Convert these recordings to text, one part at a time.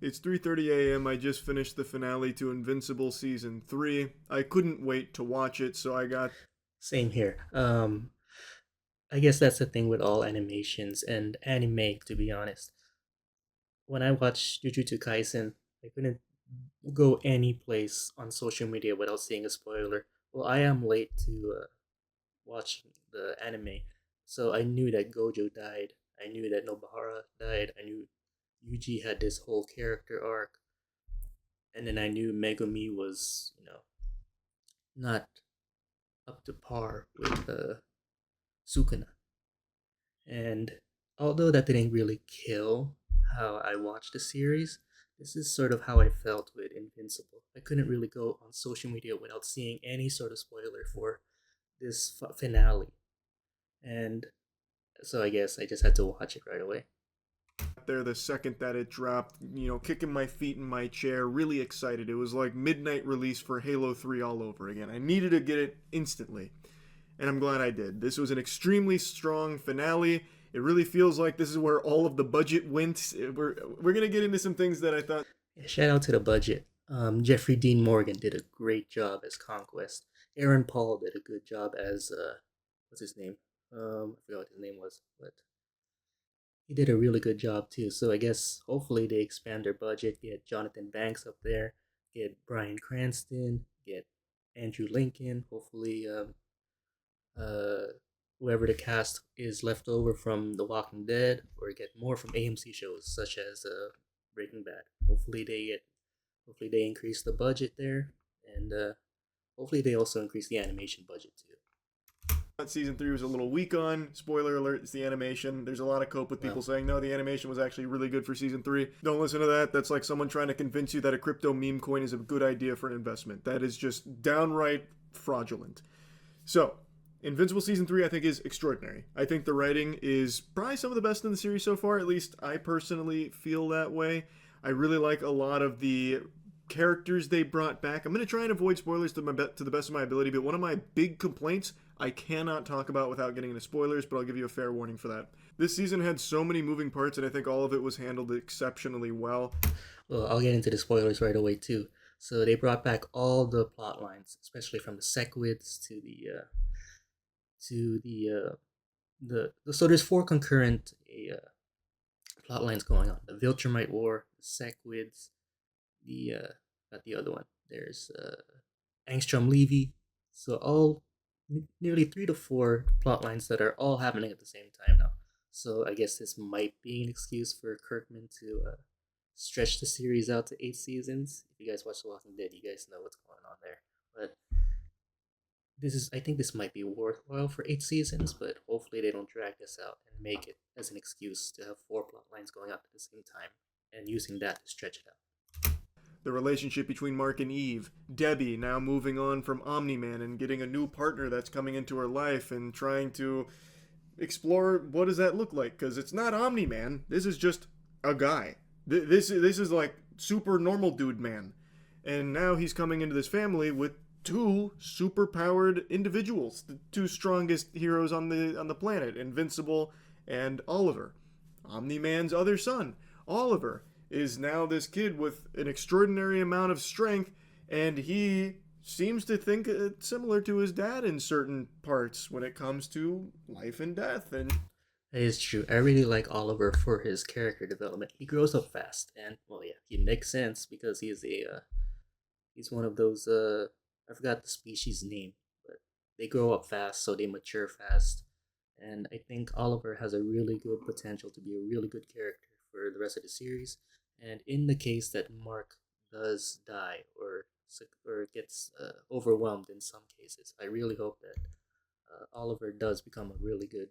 It's 3:30 a.m. I just finished the finale to Invincible season 3. I couldn't wait to watch it, so I got Same here. I guess that's the thing with all animations and anime, to be honest. When I watched Jujutsu Kaisen, I couldn't go any place on social media without seeing a spoiler. Well, I am late to watch the anime, so I knew that Gojo died. I knew that Nobahara died. I knew Yuji had this whole character arc, and then I knew Megumi was, not up to par with Sukuna. And although that didn't really kill how I watched the series, this is sort of how I felt with Invincible. I couldn't really go on social media without seeing any sort of spoiler for this finale. And so I guess I just had to watch it right away. there the second that it dropped, kicking my feet in my chair, really excited. It was like midnight release for Halo 3 all over again. I needed to get it instantly, and I'm glad I did. This was an extremely strong finale. It really feels like this is where all of the budget went. We're going to get into some things that I thought. Yeah, shout out to the budget. Jeffrey Dean Morgan did a great job as Conquest. Aaron Paul did a good job as what's his name? I forgot what his name was, but he did a really good job too. So I guess hopefully they expand their budget, get Jonathan Banks up there, get Bryan Cranston, get Andrew Lincoln. Hopefully, uh, whoever the cast is left over from The Walking Dead, or get more from AMC shows such as Breaking Bad. Hopefully they increase the budget there, and hopefully they also increase the animation budget too. Season 3 was a little weak on. Spoiler alert, it's the animation. There's a lot of cope with people Well, saying, no, the animation was actually really good for Season 3. Don't listen to that. That's like someone trying to convince you that a crypto meme coin is a good idea for an investment. That is just downright fraudulent. So, Invincible Season 3, I think, is extraordinary. I think the writing is probably some of the best in the series so far. At least I personally feel that way. I really like a lot of the characters they brought back. I'm going to try and avoid spoilers to the best of my ability, but one of my big complaints I cannot talk about without getting into spoilers, but I'll give you a fair warning for that. This season had so many moving parts, and I think all of it was handled exceptionally well. well, I'll get into the spoilers right away too. So they brought back all the plot lines, especially from the Sequids to the so there's four concurrent plot lines going on: the Viltrumite War, the Sequids, the not the other one. There's Angstrom Levy. So all nearly 3 to 4 plot lines that are all happening at the same time now. So I guess this might be an excuse for Kirkman to stretch the series out to 8 seasons. If you guys watch The Walking Dead, you guys know what's going on there. But I think this might be worthwhile for 8 seasons, but hopefully they don't drag this out and make it as an excuse to have 4 plot lines going up at the same time and using that to stretch it out. The relationship between Mark and Eve, Debbie now moving on from Omni Man and getting a new partner that's coming into her life and trying to explore what does that look like, because it's not Omni Man. This is just a guy. This is like super normal dude man, and now he's coming into this family with two super powered individuals, the two strongest heroes on the planet, Invincible and Oliver, Omni Man's other son. Oliver is now this kid with an extraordinary amount of strength, and he seems to think similar to his dad in certain parts when it comes to life and death. And That is true. I really like Oliver for his character development. He grows up fast, and well, yeah, he makes sense because he's one of those I forgot the species name, but they grow up fast, so they mature fast. And I think Oliver has a really good potential to be a really good character for the rest of the series. And in the case that Mark does die or gets overwhelmed in some cases, I really hope that Oliver does become a really good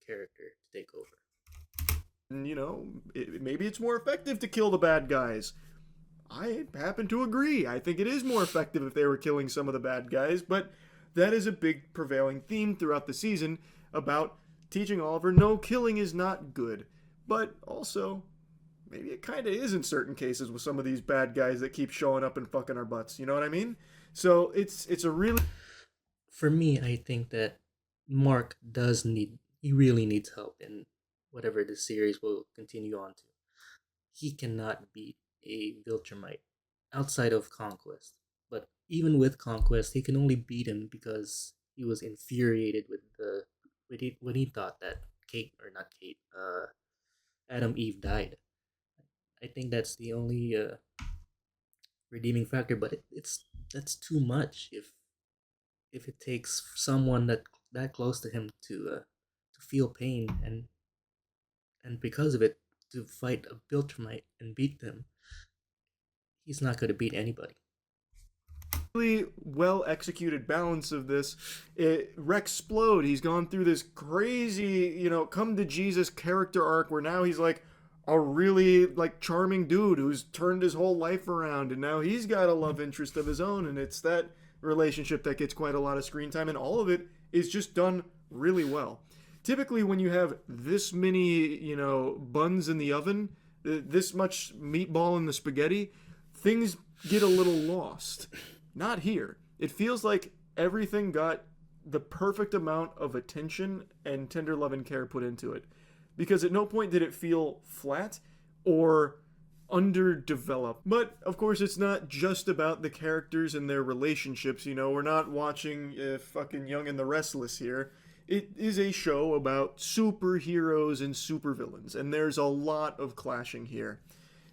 character to take over. maybe it's more effective to kill the bad guys. I happen to agree. I think it is more effective if they were killing some of the bad guys, but that is a big prevailing theme throughout the season about teaching Oliver no, killing is not good. But also, maybe it kind of is in certain cases with some of these bad guys that keep showing up and fucking our butts. You know what I mean? So it's a really For me, I think that Mark he really needs help in whatever the series will continue on to. He cannot beat a Viltrumite outside of Conquest. But even with Conquest, he can only beat him because he was infuriated with the when he thought that Kate or not Kate, Adam Eve died. I think that's the only redeeming factor. But it's that's too much if it takes someone that close to him to feel pain and because of it to fight a Viltrumite and beat them. He's not going to beat anybody. Really well executed balance of this. Rexplode, he's gone through this crazy, come to Jesus character arc where now he's like a really like charming dude who's turned his whole life around, and now he's got a love interest of his own, and it's that relationship that gets quite a lot of screen time, and all of it is just done really well. Typically, when you have this many, buns in the oven, this much meatball in the spaghetti, things get a little lost. Not here. It feels like everything got the perfect amount of attention and tender love and care put into it. Because at no point did it feel flat or underdeveloped. But of course, it's not just about the characters and their relationships. We're not watching fucking Young and the Restless here. It is a show about superheroes and supervillains, and there's a lot of clashing here.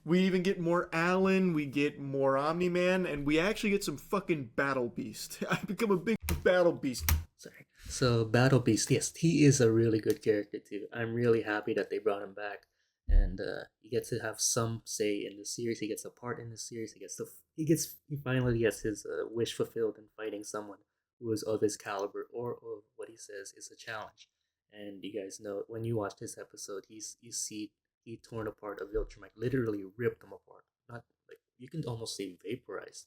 We even get more Alan, we get more Omni-Man, and we actually get some fucking Battle Beast. I become a big Battle Beast. Sorry. So Battle Beast, yes, he is a really good character too. I'm really happy that they brought him back, and he gets to have some say in the series. He gets a part in the series. He finally gets his wish fulfilled in fighting someone who is of his caliber or what he says is a challenge. And you guys know when you watch this episode, you see he torn apart a Viltrumite, literally ripped them apart. Not like you can almost say vaporized.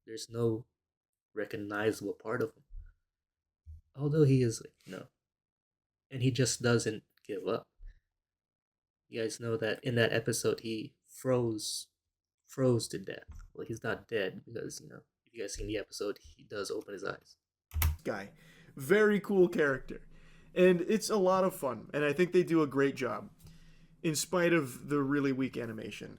There's no recognizable part of him. Although he is, and he just doesn't give up. You guys know that in that episode he froze to death. Well, he's not dead because if you guys seen the episode, he does open his eyes. Guy, very cool character, and it's a lot of fun, and I think they do a great job. In spite of the really weak animation,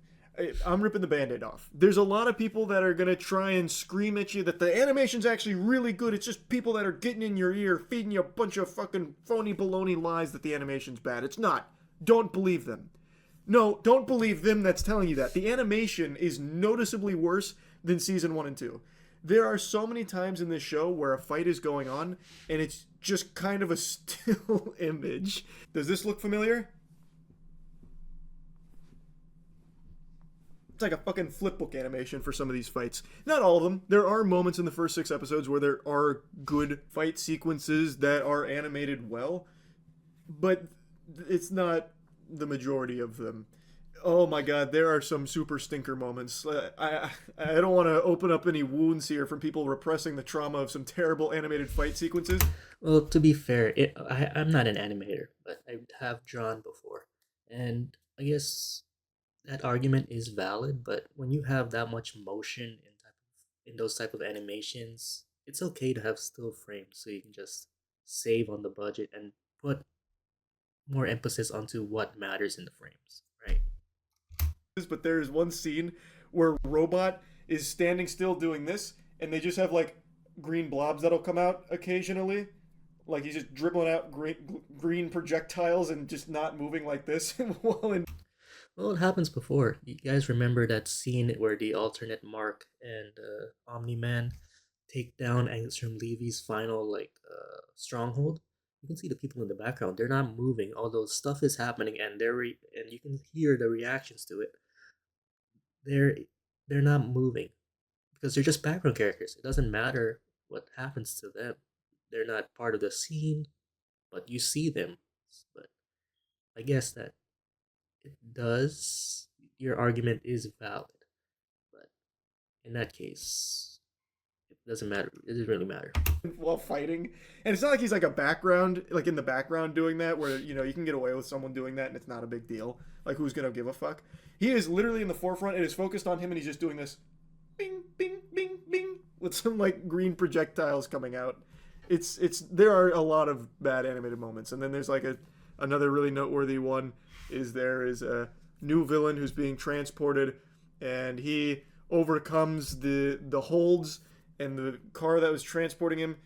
I'm ripping the band-aid off. There's a lot of people that are gonna try and scream at you that the animation's actually really good. It's just people that are getting in your ear, feeding you a bunch of fucking phony baloney lies that the animation's bad. It's not. Don't believe them. No, don't believe them that's telling you that. The animation is noticeably worse than season 1 and 2. There are so many times in this show where a fight is going on and it's just kind of a still image. Does this look familiar? It's like a fucking flipbook animation for some of these fights. Not all of them. There are moments in the first 6 episodes where there are good fight sequences that are animated well, but it's not the majority of them. Oh my god, there are some super stinker moments. I don't want to open up any wounds here from people repressing the trauma of some terrible animated fight sequences. Well, to be fair, I'm not an animator, but I have drawn before, and I guess that argument is valid. But when you have that much motion in those type of animations, it's okay to have still frames so you can just save on the budget and put more emphasis onto what matters in the frames, right? But there's one scene where Robot is standing still doing this, and they just have like green blobs that'll come out occasionally. Like he's just dribbling out green projectiles and just not moving like this. Well, it happens before. You guys remember that scene where the alternate Mark and Omni-Man take down Angstrom Levy's final stronghold? You can see the people in the background. They're not moving, although stuff is happening, and and you can hear the reactions to it. They're they're not moving because they're just background characters. It doesn't matter what happens to them. They're not part of the scene, but you see them. But I guess that it does. Your argument is valid, but in that case, it doesn't matter. It doesn't really matter. While fighting, and it's not like he's like a background, like in the background doing that, where you can get away with someone doing that and it's not a big deal. Like who's gonna give a fuck? He is literally in the forefront. It is focused on him, and he's just doing this, bing, bing, bing, bing, with some like green projectiles coming out. It's there are a lot of bad animated moments, and then there's like another really noteworthy one is there is a new villain who's being transported and he overcomes the holds, and the car that was transporting him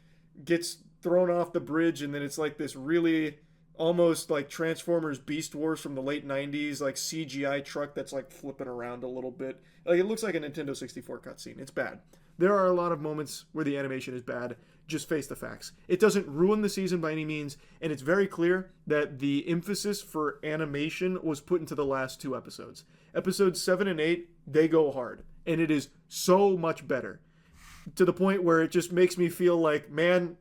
gets thrown off the bridge, and then it's like this really almost like Transformers Beast Wars from the late 90s, like CGI truck that's like flipping around a little bit. Like it looks like a Nintendo 64 cutscene. It's bad. There are a lot of moments where the animation is bad. Just face the facts. It doesn't ruin the season by any means, and it's very clear that the emphasis for animation was put into the last two episodes. Episodes 7 and 8, they go hard, and it is so much better to the point where it just makes me feel like, man,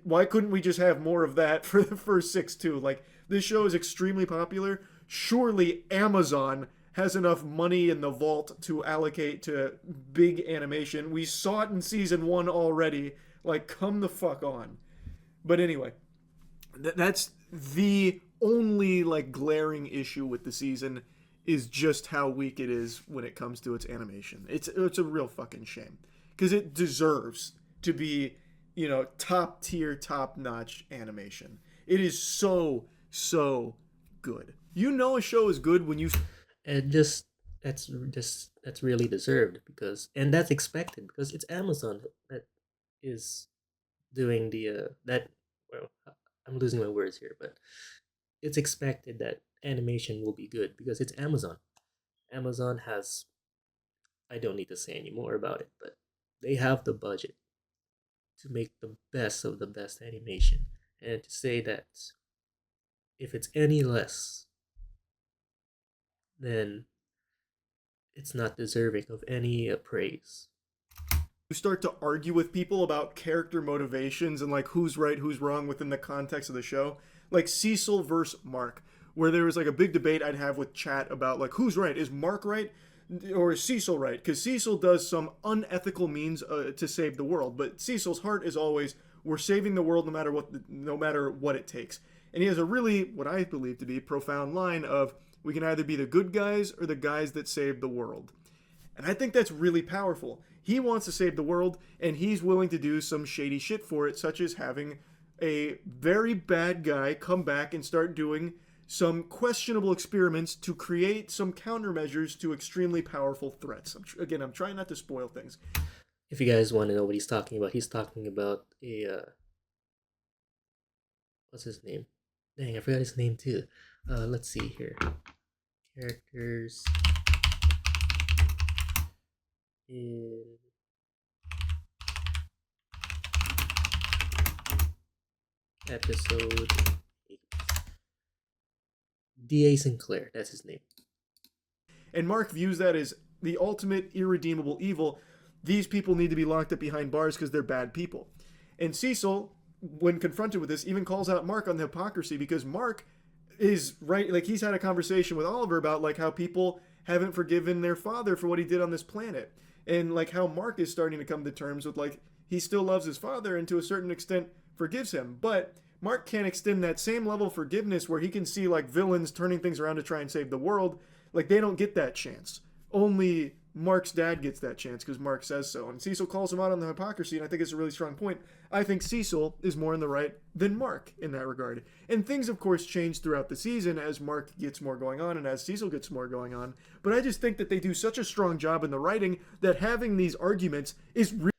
why couldn't we just have more of that for the first six too? Like, this show is extremely popular. Surely Amazon has enough money in the vault to allocate to big animation. We saw it in season one already. Like, come the fuck on. But anyway, that's the only like glaring issue with the season, is just how weak it is when it comes to its animation. It's a real fucking shame, because it deserves to be, you know, top tier, top notch animation. It is so good. You know a show is good when you. And that's really deserved, because and that's expected because it's Amazon that is doing the that well, I'm losing my words here, but it's expected that animation will be good because it's Amazon. Amazon has, I don't need to say any more about it, but they have the budget to make the best of the best animation. And to say that if it's any less, then it's not deserving of any praise. Start to argue with people about character motivations and like who's right, who's wrong within the context of the show. Like Cecil versus Mark, where there was like a big debate I'd have with chat about like who's right, is Mark right or is Cecil right? Because Cecil does some unethical means to save the world, but Cecil's heart is always, we're saving the world no matter what it takes. And he has a really, what I believe to be, profound line of, we can either be the good guys or the guys that save the world. And I think that's really powerful. He wants to save the world, and he's willing to do some shady shit for it, such as having a very bad guy come back and start doing some questionable experiments to create some countermeasures to extremely powerful threats. Again, I'm trying not to spoil things. If you guys want to know what he's talking about a what's his name? Dang, I forgot his name too. Let's see here. Characters in episode 8. D.A. Sinclair, that's his name. And Mark views that as the ultimate irredeemable evil. These people need to be locked up behind bars because they're bad people. And Cecil, when confronted with this, even calls out Mark on the hypocrisy, because Mark is right. Like, he's had a conversation with Oliver about like how people haven't forgiven their father for what he did on this planet, and like how Mark is starting to come to terms with like he still loves his father and to a certain extent forgives him, but Mark can't extend that same level of forgiveness where he can see like villains turning things around to try and save the world. Like, they don't get that chance. Only Mark's dad gets that chance because Mark says so. And Cecil calls him out on the hypocrisy, and I think it's a really strong point. I think Cecil is more in the right than Mark in that regard. And things, of course, change throughout the season as Mark gets more going on and as Cecil gets more going on. But I just think that they do such a strong job in the writing that having these arguments is really.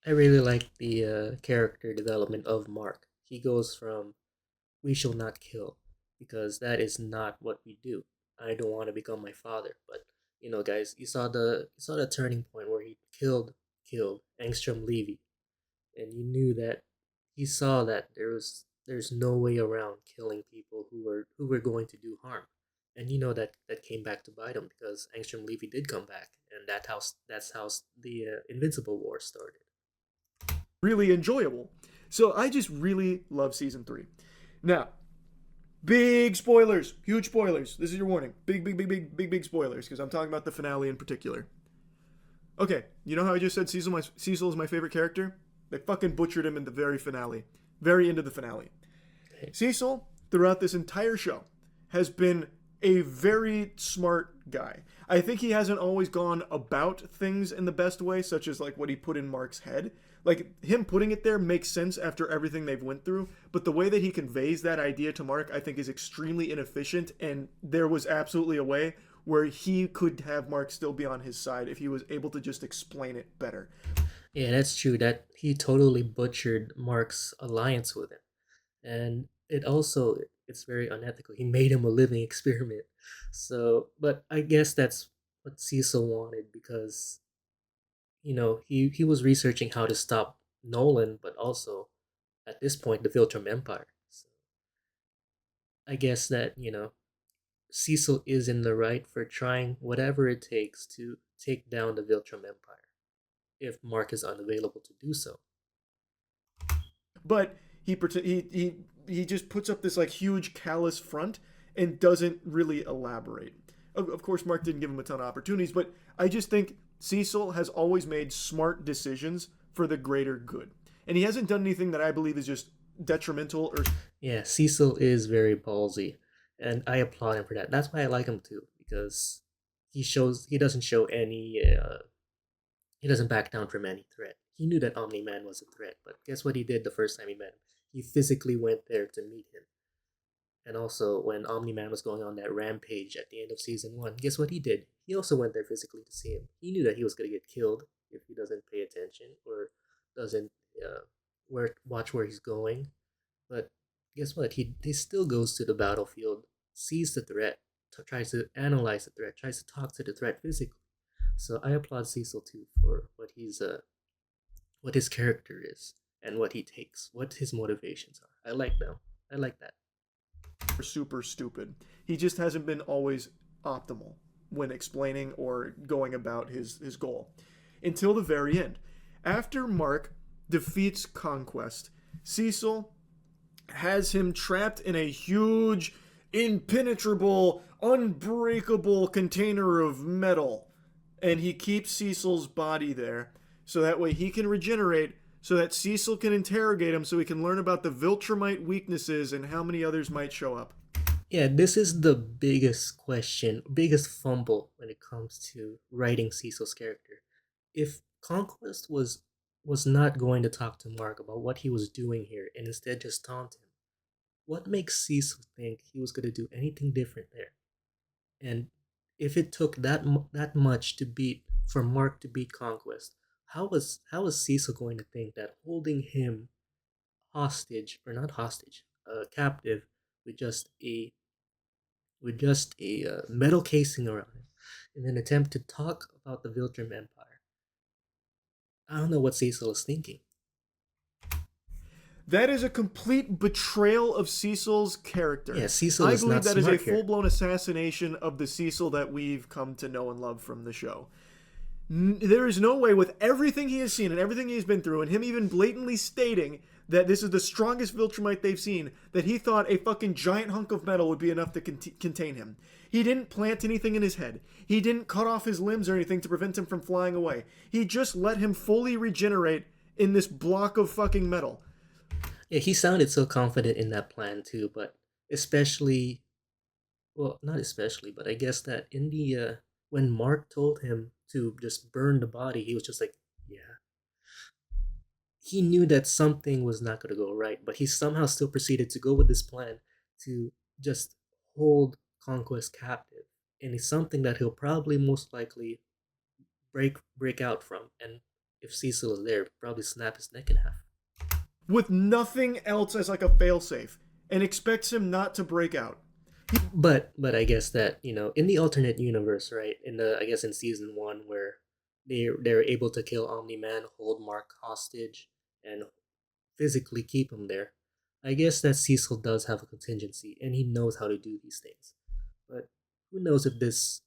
I really like the character development of Mark. He goes from "we shall not kill" because that is not what we do. I don't want to become my father, but you know, guys, you saw the turning point where he killed Angstrom Levy, and you knew that he saw that there's no way around killing people who were going to do harm, and you know that came back to bite him because Angstrom Levy did come back, and that's how the Invincible War started. Really enjoyable. So I just really love season 3. Now, big spoilers, huge spoilers. This is your warning. Big spoilers, because I'm talking about the finale in particular. Okay, you know how I just said Cecil is my favorite character? They fucking butchered him in the very finale. Very end of the finale. Cecil, throughout this entire show, has been a very smart guy. I think he hasn't always gone about things in the best way, such as like what he put in Mark's head. Like, him putting it there makes sense after everything they've went through, but the way that he conveys that idea to Mark, I think, is extremely inefficient, and there was absolutely a way where he could have Mark still be on his side if he was able to just explain it better. Yeah, that's true. That he totally butchered Mark's alliance with him, and it's very unethical. He made him a living experiment. So, but I guess that's what Cecil wanted because he was researching how to stop Nolan, but also at this point the Viltrum Empire. So I guess that Cecil is in the right for trying whatever it takes to take down the Viltrum Empire if Mark is unavailable to do so. But he just puts up this like huge callous front and doesn't really elaborate. Of course, Mark didn't give him a ton of opportunities, but I just think Cecil has always made smart decisions for the greater good, and he hasn't done anything that I believe is just detrimental or. Yeah, Cecil is very ballsy, and I applaud him for that. That's why I like him too, because he doesn't show any he doesn't back down from any threat. He knew that Omni Man was a threat, but guess what he did the first time he met him? He physically went there to meet him. And also, when Omni Man was going on that rampage at the end of season one, guess what he did? He also went there physically to see him. He knew that he was going to get killed if he doesn't pay attention or doesn't watch where he's going. But guess what? He still goes to the battlefield, sees the threat, tries to analyze the threat, tries to talk to the threat physically. So I applaud Cecil too for what his character is and what he takes, what his motivations are. I like them. I like that. Super stupid. He just hasn't been always optimal when explaining or going about his goal until the very end. After Mark defeats Conquest, Cecil has him trapped in a huge, impenetrable, unbreakable container of metal. And he keeps Cecil's body there so that way he can regenerate, so that Cecil can interrogate him, so he can learn about the Viltrumite weaknesses and how many others might show up. Yeah, this is the biggest question, biggest fumble when it comes to writing Cecil's character. If Conquest was not going to talk to Mark about what he was doing here and instead just taunt him, what makes Cecil think he was going to do anything different there? And if it took that much to beat for Mark to beat Conquest, how was Cecil going to think that holding him hostage or not hostage, captive with just a metal casing around him in an attempt to talk about the Viltrum Empire? I don't know what Cecil is thinking. That is a complete betrayal of Cecil's Yeah, character. Cecil I is believe not that is a smart full here. blown assassination of the Cecil that we've come to know and love from the show. There is no way, with everything he has seen and everything he's been through, and him even blatantly stating that this is the strongest Viltrumite they've seen, that he thought a fucking giant hunk of metal would be enough to contain him. He didn't plant anything in his head. He didn't cut off his limbs or anything to prevent him from flying away. He just let him fully regenerate in this block of fucking metal. Yeah, he sounded so confident in that plan too, but especially, well, not especially, but I guess that in the when Mark told him to just burn the body, he was just like, yeah. He knew that something was not going to go right, but he somehow still proceeded to go with this plan to just hold Conquest captive, and it's something that he'll probably most likely break out from, and if Cecil is there, probably snap his neck in half. With nothing else as like a failsafe, and expects him not to break out. But I guess that in the alternate universe, right? I guess in season one where they're able to kill Omni Man, hold Mark hostage, and physically keep him there. I guess that Cecil does have a contingency, and he knows how to do these things. But who knows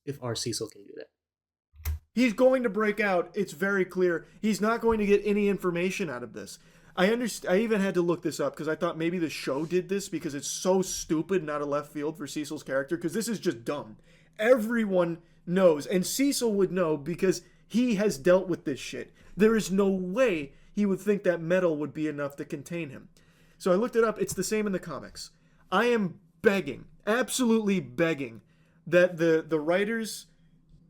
if our Cecil can do that? He's going to break out. It's very clear. He's not going to get any information out of this. I understand. I even had to look this up because I thought maybe the show did this because it's so stupid, not a left field for Cecil's character. Because this is just dumb. Everyone knows, and Cecil would know because he has dealt with this shit. There is no way he would think that metal would be enough to contain him. So I looked it up. It's the same in the comics. I am begging, absolutely begging, that the writers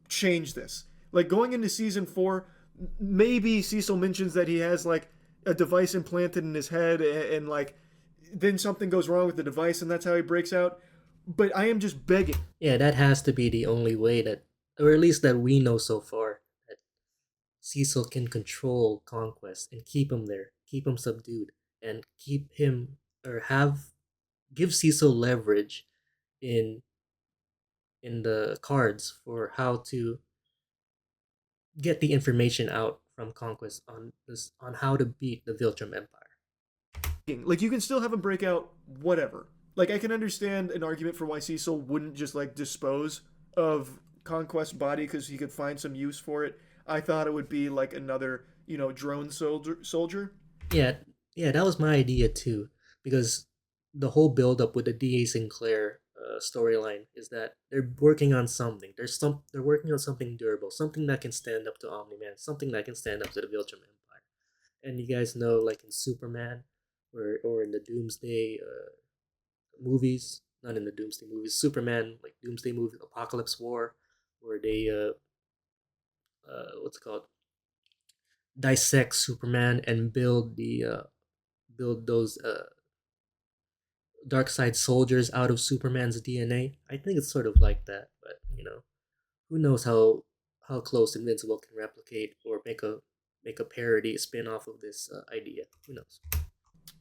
change this. Like going into season 4, maybe Cecil mentions that he has like a device implanted in his head, and like then something goes wrong with the device, and that's how he breaks out. But I am just begging. Yeah, that has to be the only way that, or at least that we know so far, that Cecil can control Conquest and keep him there, keep him subdued, and keep him or have give Cecil leverage in the cards for how to get the information out from Conquest on this on how to beat the Viltrum Empire. Like, you can still have him break out whatever. Like, I can understand an argument for why Cecil wouldn't just like dispose of Conquest's body because he could find some use for it. I thought it would be like another, drone soldier. Yeah, yeah, that was my idea too, because the whole build up with the D.A. Sinclair storyline is that they're working on something. They're working on something durable, something that can stand up to Omni Man, something that can stand up to the Viltrum Empire. And you guys know, like in Superman, or in the Doomsday movies, not in the Doomsday movies, Superman, like Doomsday movie, Apocalypse War, where they what's it called, dissect Superman and build those dark side soldiers out of Superman's DNA. I think it's sort of like that, but who knows how close Invincible can replicate or make a parody spin off of this idea. Who knows?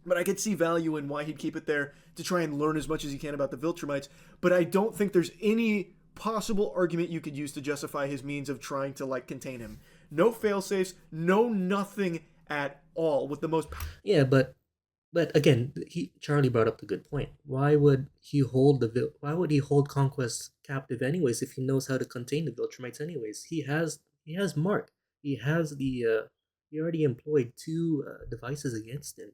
But I could see value in why he'd keep it there to try and learn as much as he can about the Viltrumites. But I don't think there's any possible argument you could use to justify his means of trying to like contain him. No failsafes, no nothing at all. With the most Yeah, but again, he Charlie brought up the good point. Why would he hold Conquest captive anyways if he knows how to contain the Viltrumites anyways? He has Mark. He has the he already employed two devices against him.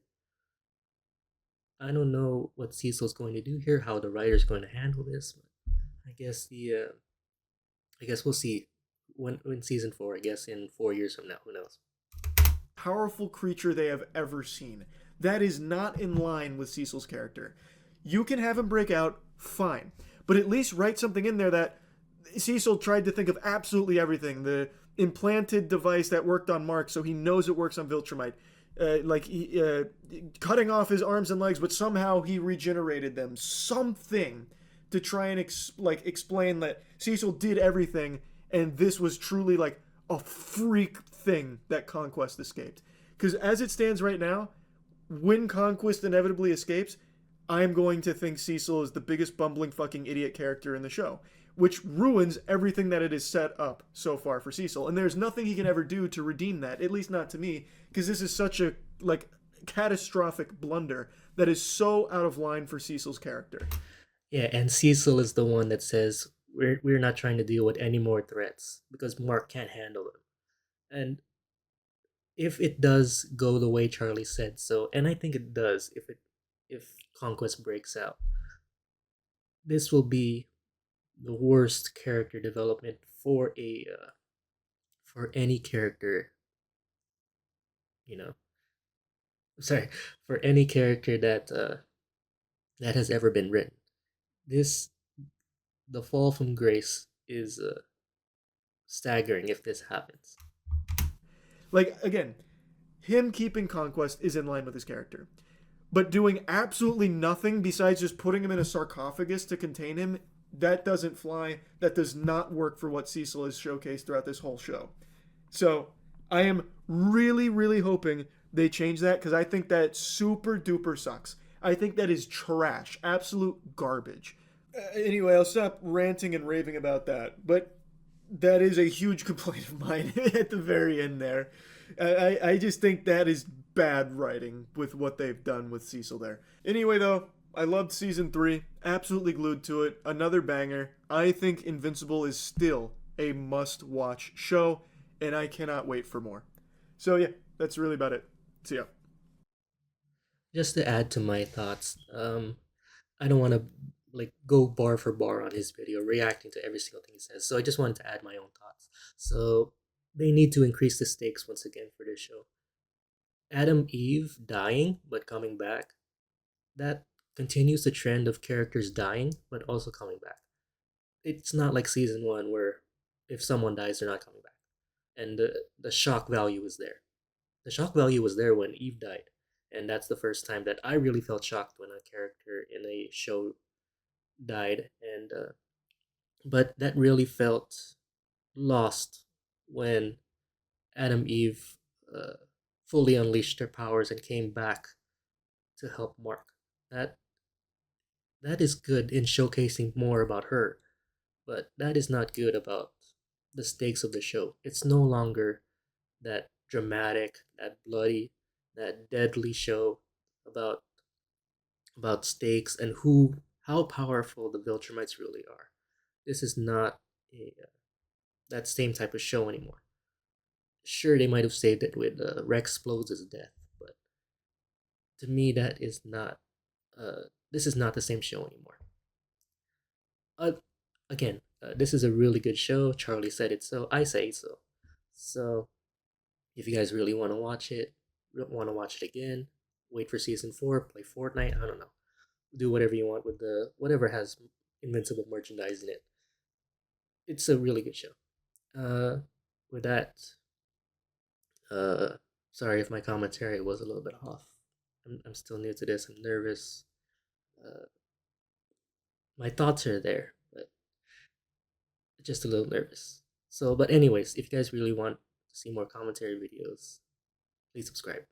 I don't know what Cecil's going to do here, how the writer's going to handle this. But I guess I guess we'll see when season 4. I guess in 4 years from now. Who knows? powerful creature they have ever seen. That is not in line with Cecil's character. You can have him break out, fine. But at least write something in there that Cecil tried to think of absolutely everything. The implanted device that worked on Mark, so he knows it works on Viltrumite. Cutting off his arms and legs, but somehow he regenerated them. Something to try and explain that Cecil did everything, and this was truly like a freak thing that Conquest escaped. Because as it stands right now, when Conquest inevitably escapes, I'm going to think Cecil is the biggest bumbling fucking idiot character in the show, which ruins everything that it is set up so far for Cecil. And there's nothing he can ever do to redeem that, at least not to me, because this is such a like catastrophic blunder that is so out of line for Cecil's character. Yeah, and Cecil is the one that says we're not trying to deal with any more threats because Mark can't handle them. And if it does go the way Charlie said so, and I think it does, if Conquest breaks out, this will be the worst character development for any character, you know. Sorry, for any character that has ever been written. This the fall from grace is staggering if this happens. Like, again, him keeping Conquest is in line with his character. But doing absolutely nothing besides just putting him in a sarcophagus to contain him, that doesn't fly. That does not work for what Cecil has showcased throughout this whole show. So I am really, really hoping they change that because I think that super duper sucks. I think that is trash, absolute garbage. Anyway, I'll stop ranting and raving about that. But that is a huge complaint of mine at the very end there. I just think that is bad writing with what they've done with Cecil there. Anyway, though, I loved season 3. Absolutely glued to it. Another banger. I think Invincible is still a must watch show, and I cannot wait for more. So, yeah, that's really about it. See ya. Just to add to my thoughts, I don't want to like go bar for bar on his video, reacting to every single thing he says. So I just wanted to add my own thoughts. So they need to increase the stakes once again for this show. Adam Eve dying but coming back, that continues the trend of characters dying but also coming back. It's not like season 1 where if someone dies they're not coming back. And the shock value is there. The shock value was there when Eve died. And that's the first time that I really felt shocked when a character in a show died, and but that really felt lost when Adam Eve uh, fully unleashed their powers and came back to help Mark. That that is good in showcasing more about her, but that is not good about the stakes of the show. It's no longer that dramatic, that bloody, that deadly show about stakes and how powerful the Viltrumites really are. This is not that same type of show anymore. Sure, they might have saved it with Rex Explodes' death, but to me, that is not. This is not the same show anymore. Uh, Again, this is a really good show. Charlie said it, so I say so. So, if you guys really want to watch it, want to watch it again, wait for season 4, play Fortnite. I don't know. Do whatever you want with the whatever has Invincible merchandise in it. It's a really good show. Uh, with that, uh, sorry if my commentary was a little bit off. I'm still new to this. I'm nervous. Uh, my thoughts are there, but just a little nervous. So, but anyways, if you guys really want to see more commentary videos, please subscribe.